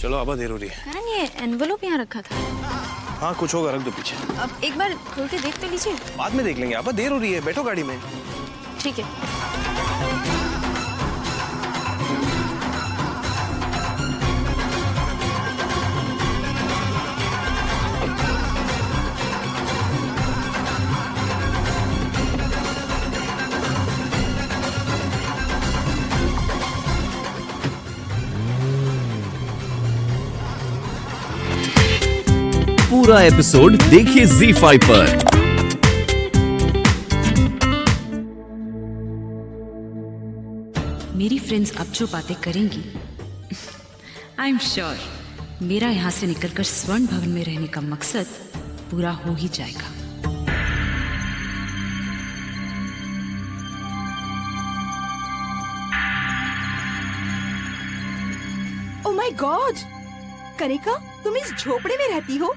चलो आबा, देर हो रही है। करण, ये एनवेलप यहाँ रखा था। हाँ कुछ होगा, रख दो पीछे। अब एक बार खोल के देख तो लीजिए। बाद में देख लेंगे आबा, देर हो रही है, बैठो गाड़ी में। ठीक है। पूरा एपिसोड देखिए ZEE5 पर। मेरी फ्रेंड्स अब जो बातें करेंगी, आई एम श्योर मेरा यहां से निकलकर स्वर्ण भवन में रहने का मकसद पूरा हो ही जाएगा। ओह माय गॉड, कनिका, तुम इस झोपड़े में रहती हो?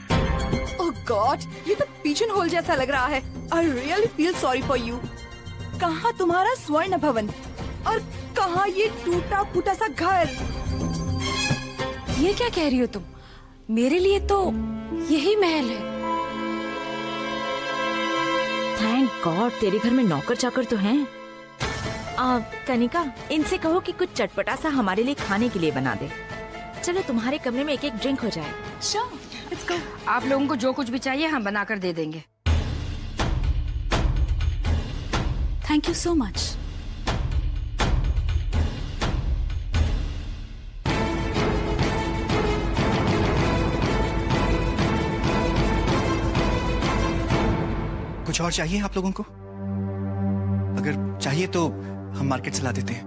ओह गॉड, ये तो पिजन होल जैसा लग रहा है। I really feel sorry for you. कहाँ तुम्हारा स्वर्ण भवन और कहाँ ये टूटा फूटा सा घर? ये क्या कह रही हो तुम? मेरे लिए तो यही महल है। थैंक गॉड तेरे घर में नौकर चाकर तो हैं। कनिका, इनसे कहो कि कुछ चटपटा सा हमारे लिए खाने के लिए बना दे। चलो तुम्हारे कमरे में एक एक ड्रिंक हो जाए। Sure, let's go. आप लोगों को जो कुछ भी चाहिए हम बनाकर दे देंगे। Thank you so much. कुछ और चाहिए आप लोगों को? अगर चाहिए तो हम मार्केट से ला देते हैं।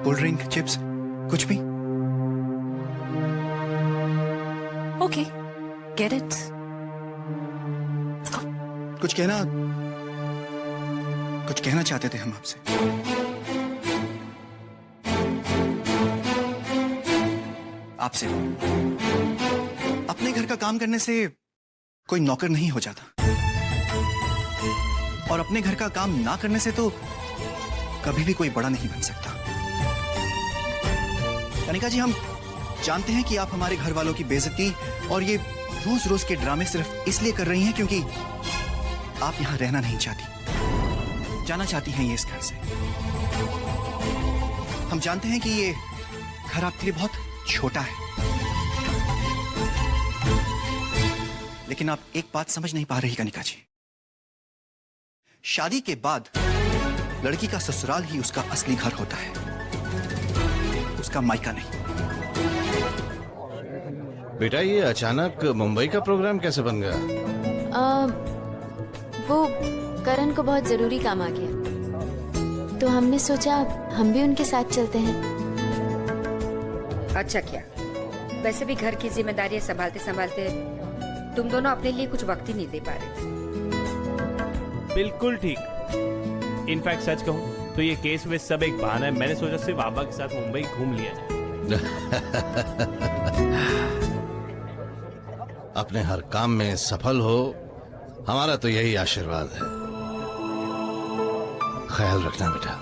कोल्ड ड्रिंक, चिप्स, कुछ भी। Okay, get it. कुछ कहना चाहते थे हम आपसे। आपसे अपने घर का काम करने से कोई नौकर नहीं हो जाता, और अपने घर का काम ना करने से तो कभी भी कोई बड़ा नहीं बन सकता। कनिका जी, हम जानते हैं कि आप हमारे घर वालों की बेइज्जती और ये रोज रोज के ड्रामे सिर्फ इसलिए कर रही हैं क्योंकि आप यहां रहना नहीं चाहती, जाना चाहती हैं ये इस घर से। हम जानते हैं कि ये घर आपके लिए बहुत छोटा है, लेकिन आप एक बात समझ नहीं पा रही कनिका जी। शादी के बाद लड़की का ससुराल ही उसका असली घर होता है, उसका मायका नहीं। बेटा, ये अचानक मुंबई का प्रोग्राम कैसे बन गया? वो करण को बहुत जरूरी काम आ गया, तो हमने सोचा हम भी उनके साथ चलते हैं। अच्छा किया। वैसे भी घर की जिम्मेदारियां संभालते संभालते तुम दोनों अपने लिए कुछ वक्त ही नहीं दे पा रहे थे। बिल्कुल ठीक। इनफैक्ट सच कहूँ तो ये केस में सब एक बहाना है। मैंने सोचा सिर्फ आबा के साथ मुंबई घूम लिया जाए। अपने हर काम में सफल हो, हमारा तो यही आशीर्वाद है। ख्याल रखना बेटा,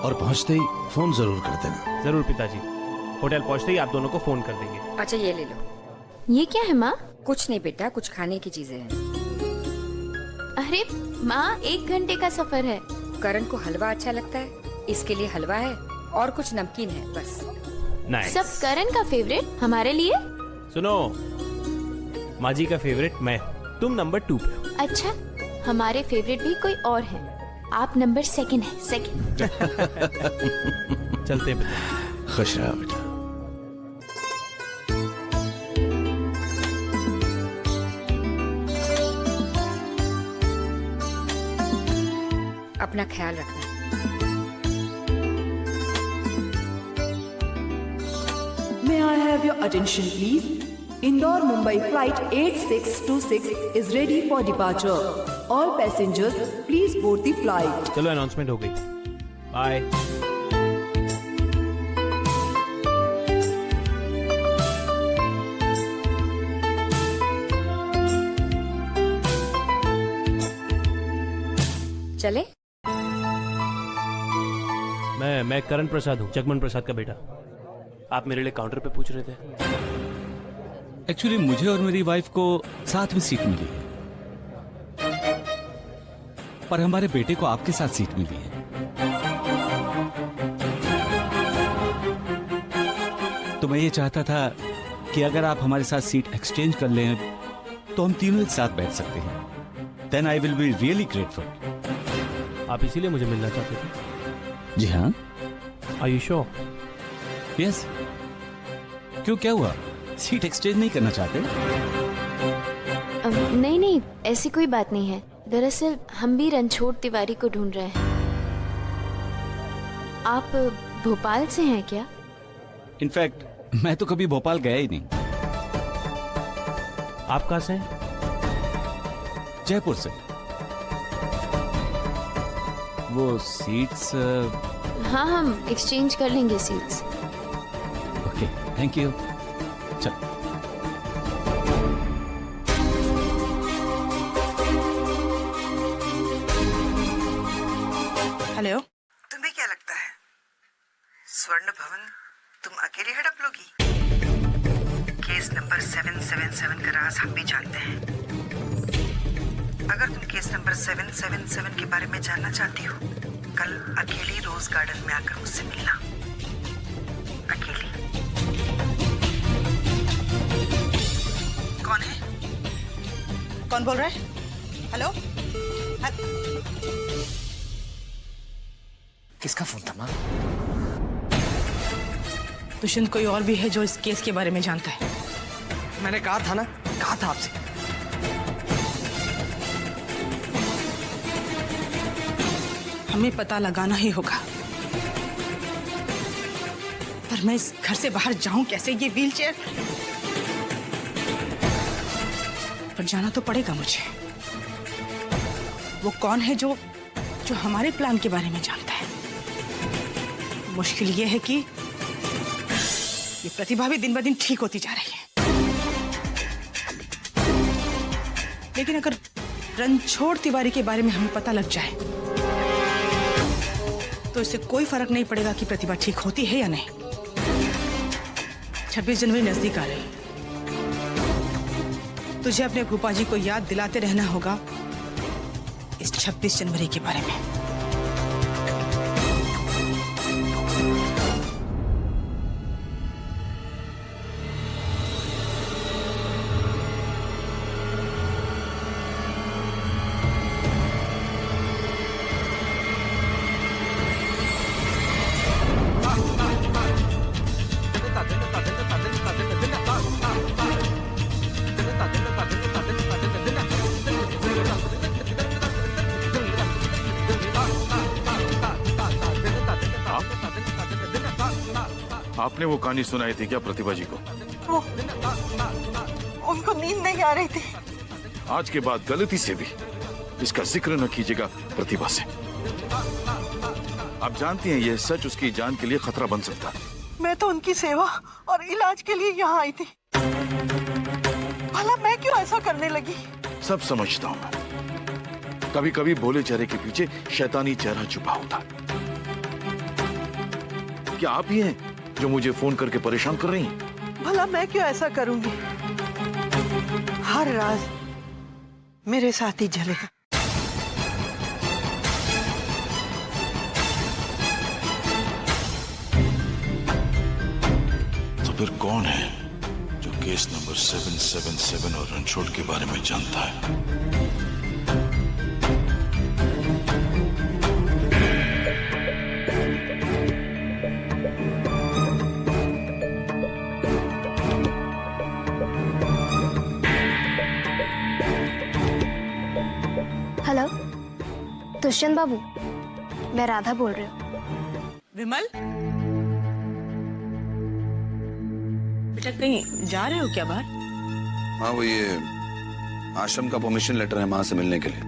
और पहुंचते ही फोन जरूर कर देना। जरूर पिताजी, होटल पहुंचते ही आप दोनों को फोन कर देंगे। अच्छा, ये ले लो। ये क्या है माँ? कुछ नहीं बेटा, कुछ खाने की चीजें हैं। अरे माँ, 1 घंटे का सफर है। करण को हलवा अच्छा लगता है, इसके लिए हलवा है और कुछ नमकीन है, बस। नाइस। सब करण का फेवरेट हमारे लिए। सुनो, माँ जी का फेवरेट मैं हूँ, तुम नंबर 2 पे हो। अच्छा, हमारे फेवरेट भी कोई और है, आप नंबर 2 है, 2। चलते बेटा। खुश रहो बेटा। अपना ख्याल रखना। May I have your attention, please? Indore Mumbai flight 8626 is ready for departure. All passengers, please board the flight. चलो, अनाउंसमेंट हो गई। बाय। चले? मैं मैं करण प्रसाद हूँ, जगमन प्रसाद का बेटा। आप मेरे लिए काउंटर पे पूछ रहे थे। एक्चुअली मुझे और मेरी वाइफ को साथ में सीट मिली है, पर हमारे बेटे को आपके साथ सीट मिली है। तो मैं ये चाहता था कि अगर आप हमारे साथ सीट एक्सचेंज कर लें तो हम तीनों एक साथ बैठ सकते हैं। Then I will be really grateful. आप इसीलिए मुझे मिलना चाहते थे? जी हाँ। Are you sure? यस। क्यों, क्या हुआ? सीट एक्सचेंज नहीं करना चाहते? नहीं नहीं, ऐसी कोई बात नहीं है। दरअसल हम भी रणछोड़ तिवारी को ढूंढ रहे हैं। आप भोपाल से हैं क्या? इनफैक्ट मैं तो कभी भोपाल गया ही नहीं। आप कहाँ से हैं? जयपुर से। वो सीट्स हाँ, हम एक्सचेंज कर लेंगे सीट्स। Okay, thank you. चल। हेलो, तुम्हें क्या लगता है स्वर्ण भवन तुम अकेले हड़प लोगी? केस नंबर 777 का राज हम भी जानते हैं। अगर तुम केस नंबर 777 के बारे में जानना चाहती हो, कल अकेली रोज गार्डन में आकर मुझसे मिलना। अकेली। कौन है? कौन बोल रहा है? हेलो? किसका फोन था माँ? दुष्यंत कोई और भी है जो इस केस के बारे में जानता है। मैंने कहा था ना, कहा था आपसे। हमें पता लगाना ही होगा। पर मैं इस घर से बाहर जाऊं कैसे? ये व्हीलचेयर पर जाना तो पड़ेगा मुझे। वो कौन है जो हमारे प्लान के बारे में जानता है? मुश्किल ये है कि ये प्रतिभा भी दिन ब दिन ठीक होती जा रही है। लेकिन अगर रणछोड़ तिवारी के बारे में हमें पता लग जाए तो इससे कोई फर्क नहीं पड़ेगा कि प्रतिभा ठीक होती है या नहीं। 26 जनवरी नजदीक आ रही है। तुझे अपने भूपा जी को याद दिलाते रहना होगा इस 26 जनवरी के बारे में। आपने वो कहानी सुनाई थी क्या प्रतिभा जी को? उनको नींद नहीं आ रही थी। आज के बाद गलती से भी इसका जिक्र न कीजिएगा प्रतिभा से। आप जानती हैं ये सच उसकी जान के लिए खतरा बन सकता है। मैं तो उनकी सेवा और इलाज के लिए यहाँ आई थी। भला मैं क्यों ऐसा करने लगी? सब समझता हूँ मैं। कभी कभी भोले चेहरे के पीछे शैतानी चेहरा छुपा होता। क्या आप ही हैं जो मुझे फोन करके परेशान कर रही हैं? भला मैं क्यों ऐसा करूंगी? हर राज मेरे साथ ही जलेगा। तो फिर कौन है जो केस नंबर 777 और रणछोड़ के बारे में जानता है? हेलो दुष्यंत बाबू, मैं राधा बोल रही हूँ। विमल, बेटा कहीं जा रहे हो क्या बाहर? हाँ, वो ये आश्रम का परमिशन लेटर है माँ से मिलने के लिए।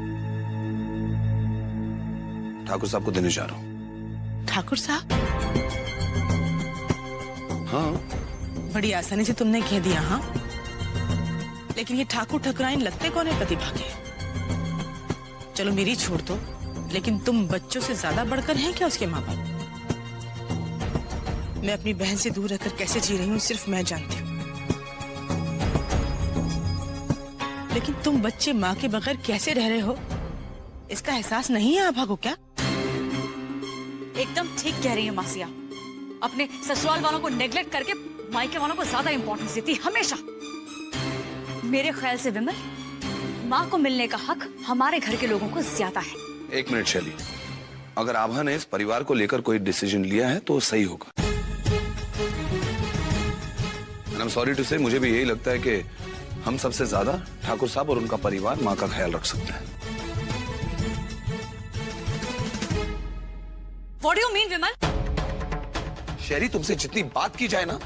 ठाकुर साहब को देने जा रहा हूँ। ठाकुर साहब? हाँ। बड़ी आसानी से तुमने कह दिया। हाँ, लेकिन ये ठाकुर ठकुराइन लगते कौन है प्रतिभा के? चलो मेरी छोड़ दो, लेकिन तुम बच्चों से ज्यादा बढ़कर हैं क्या उसके माँ बाप? मैं अपनी बहन से दूर रहकर कैसे जी रही हूँ सिर्फ मैं जानती हूँ। लेकिन तुम बच्चे माँ के बगैर कैसे रह रहे हो, इसका एहसास नहीं है आभा को क्या? एकदम ठीक कह रही है मासिया। अपने ससुराल वालों को नेग्लेक्ट करके मायके वालों को ज्यादा इंपॉर्टेंस देती हमेशा। मेरे ख्याल से विमल, माँ को मिलने का हक हमारे घर के लोगों को ज्यादा है। एक मिनट शैली, अगर आभा ने इस परिवार को लेकर कोई डिसीजन लिया है तो सही होगा। आई एम सॉरी टू से, मुझे भी यही लगता है कि हम सबसे ज्यादा ठाकुर साहब और उनका परिवार माँ का ख्याल रख सकते हैं। What do you mean, विमल? शैली, तुमसे जितनी बात की जाए ना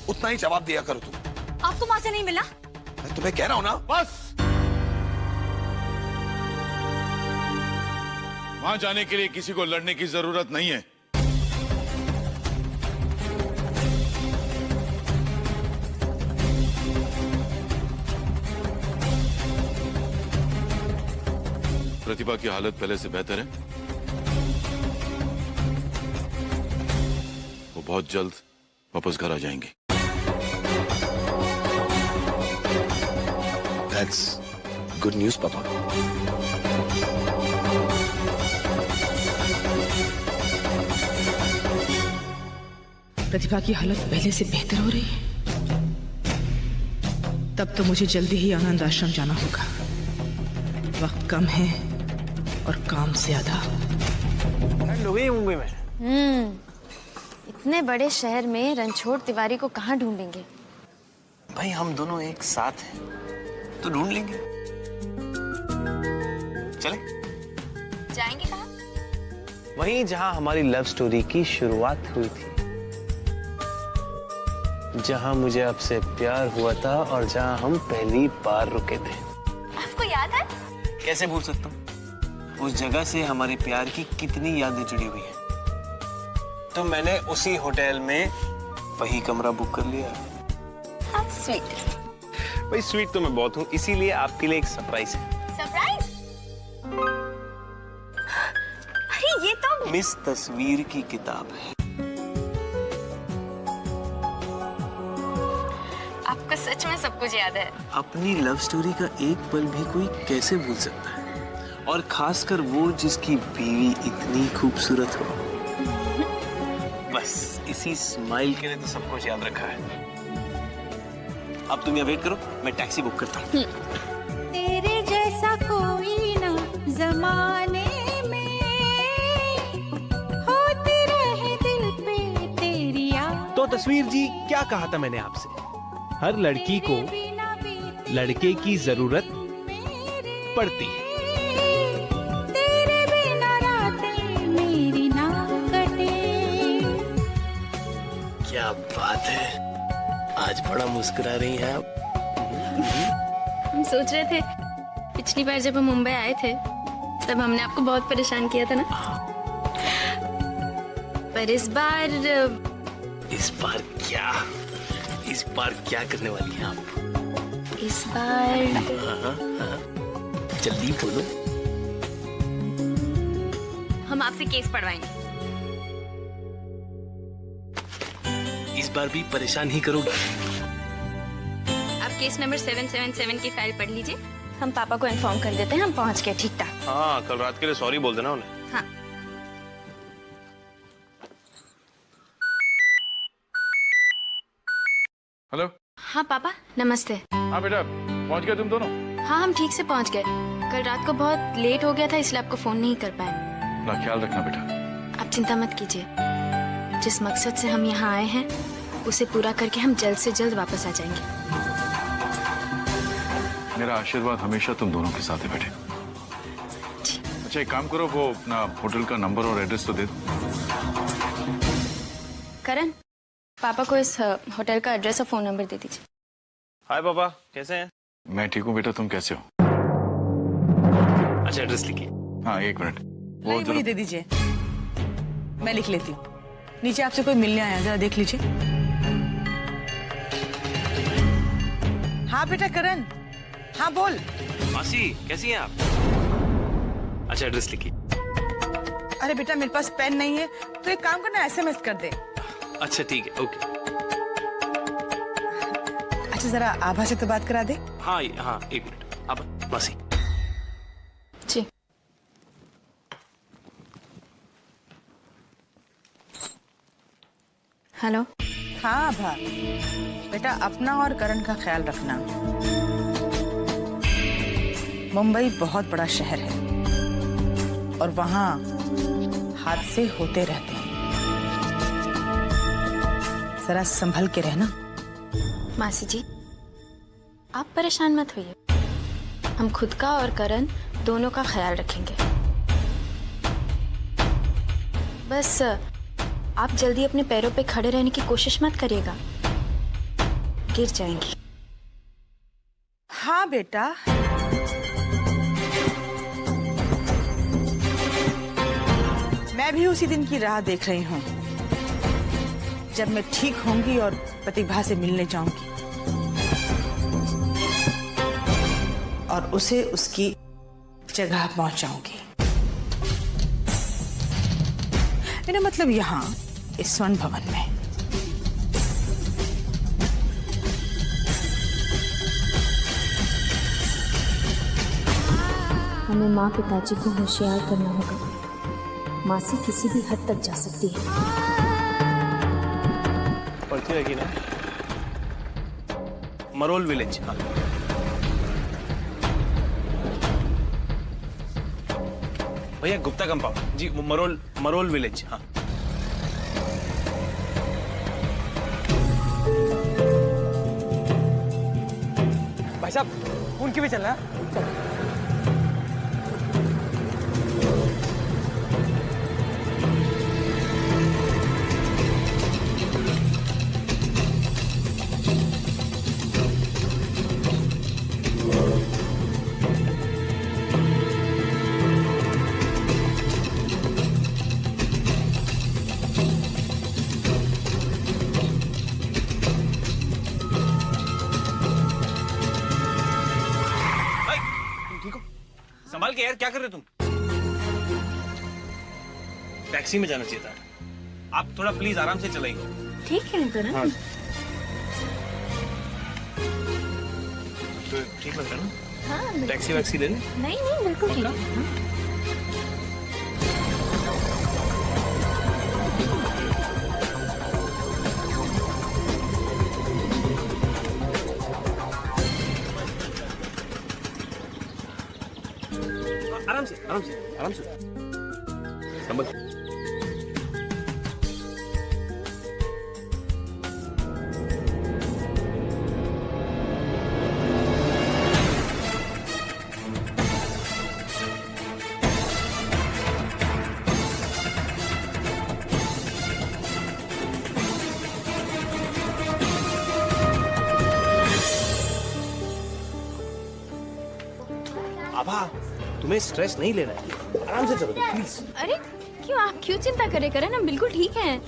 उतना ही जवाब दिया करो तुम। आपको माँ से नहीं मिला? मैं तुम्हें कह रहा हूं ना। बस वहां जाने के लिए किसी को लड़ने की जरूरत नहीं है। प्रतिभा की हालत पहले से बेहतर है। वो बहुत जल्द वापस घर आ जाएंगे। That's good news, पापा। प्रतिभा की हालत पहले से बेहतर हो रही है, तब तो मुझे जल्दी ही आनंद आश्रम जाना होगा। वक्त कम है और काम ज्यादा। लोग हैं मुंबई में। इतने बड़े शहर में रणछोड़ तिवारी को कहाँ ढूंढेंगे? भाई हम दोनों एक साथ हैं तो ढूंढ लेंगे। चले? जाएंगे कहाँ? वहीं जहां हमारी लव स्टोरी की शुरुआत हुई थी, जहां मुझे आपसे प्यार हुआ था और जहां हम पहली बार रुके थे। आपको याद है? कैसे भूल सकता हूँ? उस जगह से हमारे प्यार की कितनी यादें जुड़ी हुई हैं। तो मैंने उसी होटल में वही कमरा बुक कर लिया। How sweet. भाई स्वीट तो मैं बहुत हूँ, इसीलिए आपके लिए एक सरप्राइज है। सरप्राइज? अरे ये तो मिस तस्वीर की किताब है। आपको सच में सब कुछ याद है? अपनी लव स्टोरी का एक पल भी कोई कैसे भूल सकता है, और खासकर वो जिसकी बीवी इतनी खूबसूरत हो। बस इसी स्माइल के लिए तो सब कुछ याद रखा है। अब तुम यहाँ वेट करो, मैं टैक्सी बुक करता हूँ। तेरे जैसा कोई ना जमाने में, होती रहे दिल पे तेरी याद। तो तस्वीर जी, क्या कहा था मैंने आपसे? हर लड़की को लड़के की जरूरत पड़ती है। तेरे बिना रातें मेरी ना कटे। क्या बात है, आज बड़ा मुस्कुरा रही हैं आप। हम सोच रहे थे पिछली बार जब हम मुंबई आए थे तब हमने आपको बहुत परेशान किया था ना, पर इस बार क्या करने वाली हैं आप? इस बार जल्दी बोलो। हम आपसे केस पढ़वाएंगे। इस बार भी परेशान ही करोगे? आप केस नंबर 777 की फाइल पढ़ लीजिए। हम पापा को इन्फॉर्म कर देते हैं हम पहुंच गए ठीक ठाक। हाँ, कल रात के लिए सॉरी बोल देना उन्हें। हाँ। हेलो। हाँ पापा नमस्ते। हाँ बेटा, पहुंच गए तुम दोनों? हाँ हम ठीक से पहुंच गए। कल रात को बहुत लेट हो गया था इसलिए आपको फोन नहीं कर पाए। ना ख्याल रखना बेटा। आप चिंता मत कीजिए, जिस मकसद से हम यहाँ आए हैं उसे पूरा करके हम जल्द से जल्द वापस आ जाएंगे। मेरा आशीर्वाद हमेशा तुम दोनों के साथ है बेटे। अच्छा एक काम करो, वो अपना होटल का नंबर और एड्रेस तो दे दो। करण, पापा को इस होटल का एड्रेस और फोन नंबर दे दीजिए। हाय पापा, कैसे हैं? मैं ठीक हूँ बेटा, तुम कैसे हो? अच्छा एड्रेस लिखिए। हाँ एक मिनट। नहीं मुझे दे दीजिए, मैं लिख लेती हूँ। नीचे आपसे कोई मिलने आया, जरा देख लीजिए। हाँ बेटा करण, हाँ बोल। मासी कैसी हैं आप? अच्छा एड्रेस लिखिए। अरे बेटा मेरे पास पेन नहीं है, तो एक काम करना SMS कर दे। अच्छा ठीक है, ओके। अच्छा जरा आभा से तो बात करा दे। हाँ हाँ, एक मिनट। अब मासी। जी। हेलो। हाँ आभा, बेटा अपना और करण का ख्याल रखना। मुंबई बहुत बड़ा शहर है और वहाँ हादसे होते रहते हैं, जरा संभल के रहना। मासी जी, आप परेशान मत होइए, हम खुद का और करण दोनों का ख्याल रखेंगे। बस आप जल्दी अपने पैरों पे खड़े रहने की कोशिश मत करिएगा, गिर जाएंगी। हाँ बेटा, मैं भी उसी दिन की राह देख रही हूँ जब मैं ठीक होंगी और प्रतिभा से मिलने जाऊंगी और उसे उसकी जगह पहुंचाऊंगी। मेरा मतलब यहाँ इस स्वर्ण भवन में। हमें माँ पिताजी को होशियार करना होगा। मासी किसी भी हद तक जा सकती है। पर्ची रखी ना, मरोल विलेज। हाँ भैया, गुप्ता कंपाउंड जी, मरोल विलेज। हाँ भाई साहब, उनकी भी चलना है। संभाल के यार, क्या कर रहे हो तुम? टैक्सी में जाना चाहिए था। आप थोड़ा प्लीज आराम से चलाइए। ठीक है करण। हाँ। तो ठीक लग रहा है ना? हाँ, टैक्सी वैक्सी ले लें? नहीं नहीं, बिल्कुल ठीक है। आराम से, आराम से, आराम से। संभल। आभा, तुम्हें स्ट्रेस नहीं लेना है, आराम से चलो प्लीज। अरे क्यों, आप क्यों चिंता करे करण, हम बिल्कुल ठीक हैं।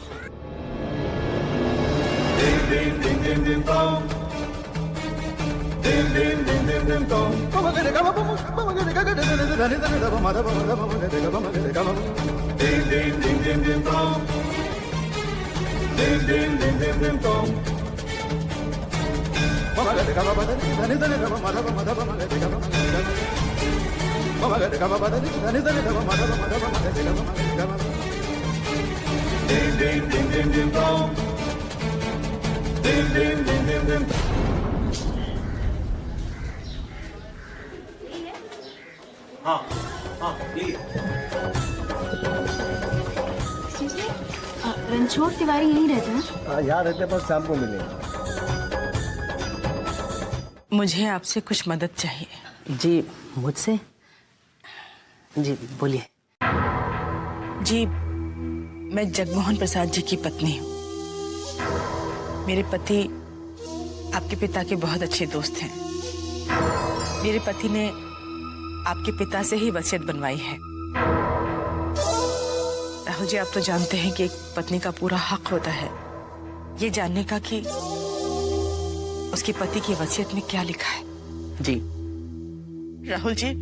हाँ हाँ, ये रणछोड़ तिवारी यहीं रहते हैं? यहाँ रहते हैं, पर शाम को मिलेंगे। मुझे आपसे कुछ मदद चाहिए। जी, मुझसे? जी बोलिए। जी, मैं जगमोहन प्रसाद जी की पत्नी हूँ। मेरे पति आपके पिता के बहुत अच्छे दोस्त हैं। मेरे पति ने आपके पिता से ही वसीयत बनवाई है। राहुल जी, आप तो जानते हैं कि एक पत्नी का पूरा हक होता है ये जानने का कि उसके पति की वसीयत में क्या लिखा है। जी राहुल जी,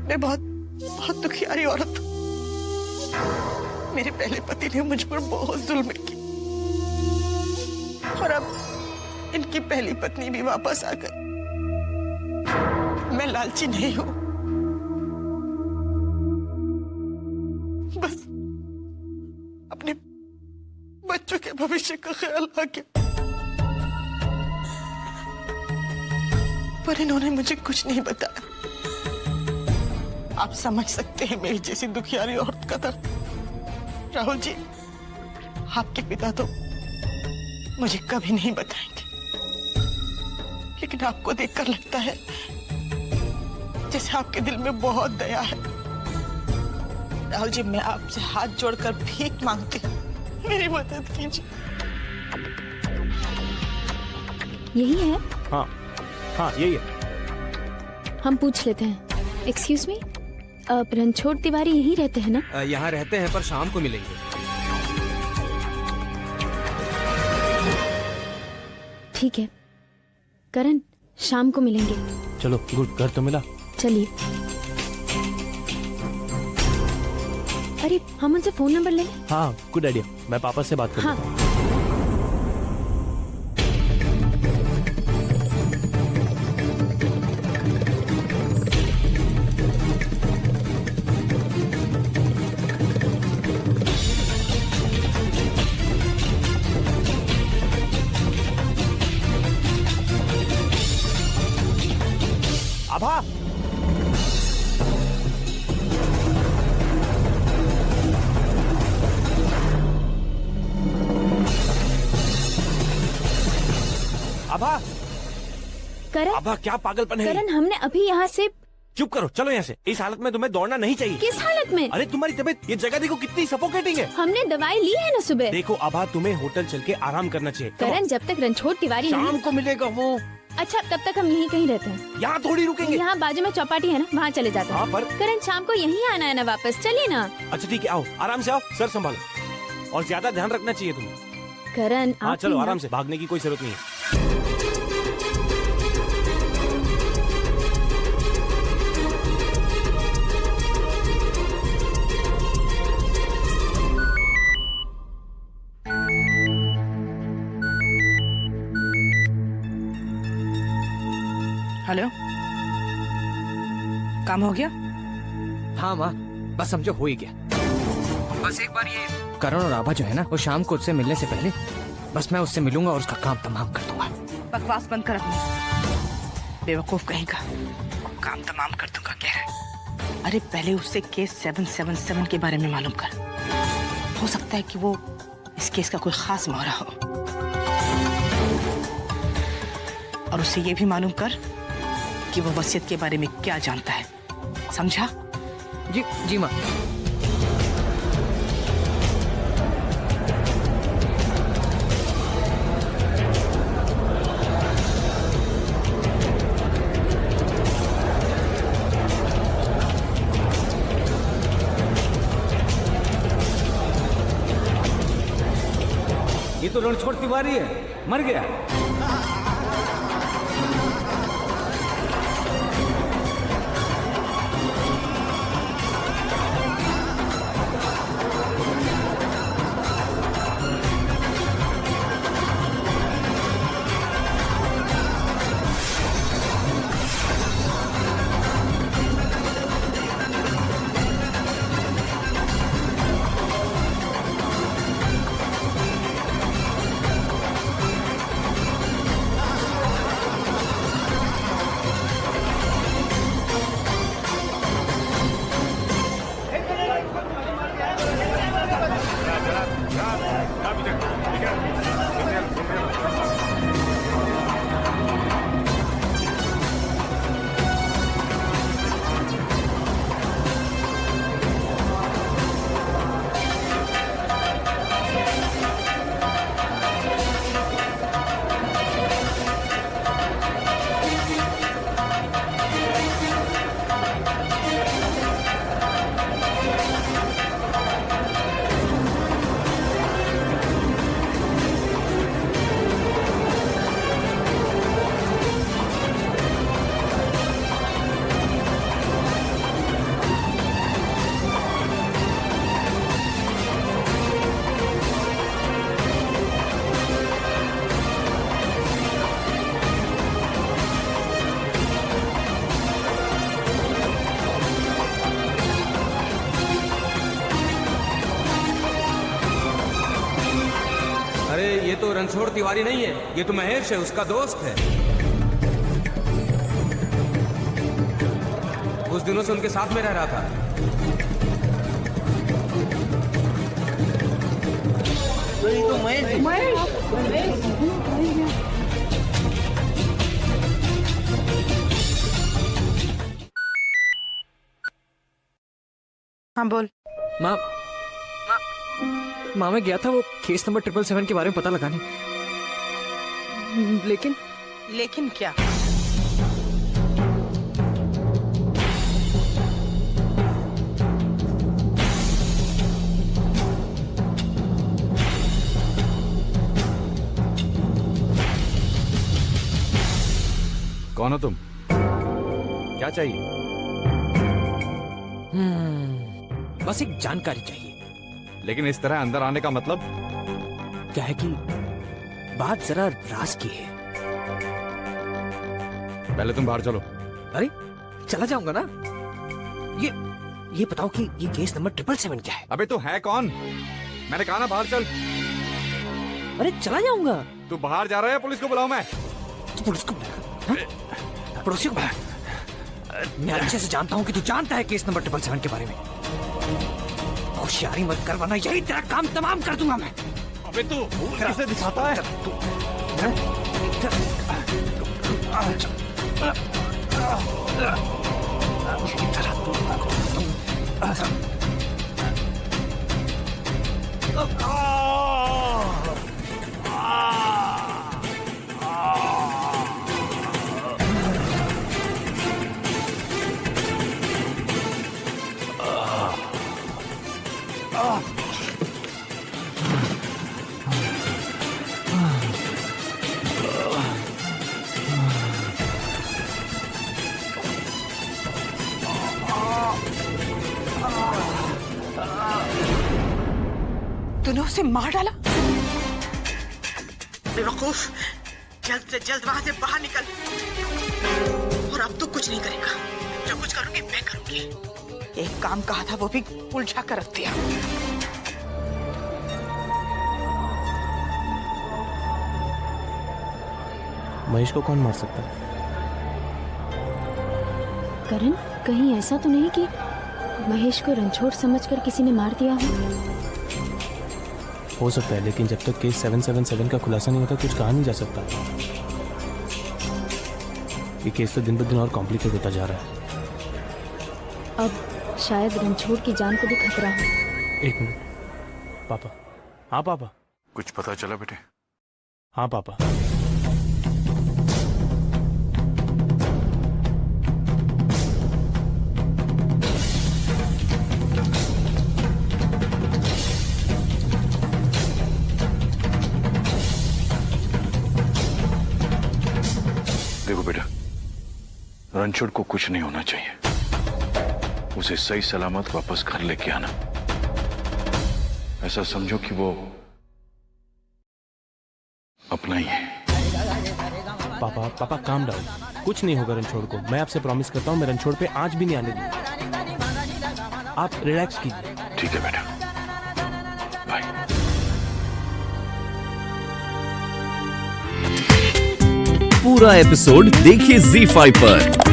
मैं बहुत दुखियारी औरत हूँ। मेरे पहले पति ने मुझ पर बहुत जुल्म की और अब इनकी पहली पत्नी भी वापस आ गई। मैं लालची नहीं हूं, बस अपने बच्चों के भविष्य का ख्याल आ गया। पर इन्होंने मुझे कुछ नहीं बताया। आप समझ सकते हैं मेरी जैसी दुखियारी औरत का दर्द। राहुल जी, आपके पिता तो मुझे कभी नहीं बताएंगे, लेकिन आपको देखकर लगता है जैसे आपके दिल में बहुत दया है। राहुल जी, मैं आपसे हाथ जोड़कर भीख मांगती हूँ, मेरी मदद कीजिए। यही है? हाँ हाँ यही है। हम पूछ लेते हैं। एक्सक्यूज मी, रणछोड़ तिवारी यहीं रहते हैं ना? यहाँ रहते हैं पर शाम को मिलेंगे। ठीक है करण, शाम को मिलेंगे। चलो गुड, घर तो मिला। चलिए। अरे हम उनसे फोन नंबर ले लें? हाँ गुड आइडिया, मैं पापा से बात करूँ। हाँ। आभा, आभा, करण, आभा क्या पागलपन है? करण, हमने अभी यहाँ से। चुप करो, चलो यहाँ से। इस हालत में तुम्हें दौड़ना नहीं चाहिए। किस हालत में? अरे तुम्हारी तबीयत, ये जगह देखो कितनी सफोकेटिंग है। हमने दवाई ली है ना सुबह। देखो आभा, तुम्हें होटल चल के आराम करना चाहिए। करण, जब तक रणछोड़ तिवारी शाम को मिलेगा वो। अच्छा, तब तक हम यहीं कहीं रहते हैं। यहाँ थोड़ी रुकेंगे। यहाँ बाजू में चौपाटी है ना, वहाँ चले जाते हैं। हाँ, पर करण, शाम को यहीं आना है ना वापस, चलिए ना। अच्छा ठीक है, आओ आराम से आओ, सर संभालो और ज्यादा ध्यान रखना चाहिए तुम्हें। करण, हाँ चलो आराम से, भागने की कोई जरूरत नहीं है। हेलो, काम हो गया? हाँ माँ, बस समझो हो ही गया। बस एक बार ये करण और आभा जो है ना, वो शाम को उससे मिलने से पहले बस मैं उससे मिलूंगा और उसका काम तमाम कर दूंगा। बकवास बंद कर अपनी, बेवकूफ कहेगा। काम तमाम कर दूंगा कह रहा है। अरे पहले उससे केस 777 के बारे में मालूम कर। हो सकता है कि वो इस केस का कोई खास मामला हो। और उससे ये भी मालूम कर कि वो वसीयत के बारे में क्या जानता है, समझा? जी जी माँ। ये तो रणछोड़ तिवारी है, मर गया। रणछोड़ तिवारी नहीं है, ये तो महेश है, उसका दोस्त है। कुछ दिनों से उनके साथ में रह रहा था। तो महेश हाँ बोल। माँ मैं गया था वो केस नंबर 777 के बारे में पता लगाने, लेकिन क्या? कौन हो तुम? क्या चाहिए? बस एक जानकारी चाहिए। लेकिन इस तरह अंदर आने का मतलब क्या है कि बात जरा राज की है। पहले तुम बाहर चलो। अरे चला जाऊंगा ना। ये बताओ कि ये केस नंबर 777 क्या है? अबे तू है कौन? मैंने कहा ना बाहर चल। अरे चला जाऊंगा। तू बाहर जा रहा है, पुलिस को बुलाऊं मैं? तो पुलिस को पड़ोसी को मैं अच्छे से जानता हूँ कि तू जानता है केस नंबर 777 के बारे में। होशियारी मत कर वरना यही तेरा काम तमाम कर दूंगा मैं। अबे तू किसे दिखाता है? तूने उसे मार डाला? बेवकूफ, जल्द से जल्द वहां से बाहर निकल। और अब तो कुछ नहीं करेगा, जो कुछ करूंगी मैं करूंगी। एक काम कहा था वो भी उलझा कर रख दिया। महेश को कौन मार सकता है? करण, कहीं ऐसा तो नहीं कि महेश को रणछोड़ समझकर किसी ने मार दिया हो सकता है, लेकिन जब तक केस 777 का खुलासा नहीं होता कुछ कहा नहीं जा सकता। ये केस तो दिन ब दिन और कॉम्प्लिकेट होता जा रहा है। अब शायद रणछोड़ की जान को भी खतरा हो। एक मिनट पापा। हाँ पापा। कुछ पता चला बेटे? हाँ पापा। देखो बेटा, रणछोड़ को कुछ नहीं होना चाहिए। उसे सही सलामत वापस घर लेके आना। ऐसा समझो कि वो अपना ही है। पापा काम डाउन। कुछ नहीं होगा रणछोड़ को। मैं आपसे प्रॉमिस करता हूँ मैं रणछोड़ पे आंच भी नहीं आने दूंगा। आप रिलैक्स कीजिए। ठीक है बेटा, बाय। पूरा एपिसोड देखिए ZEE5 पर।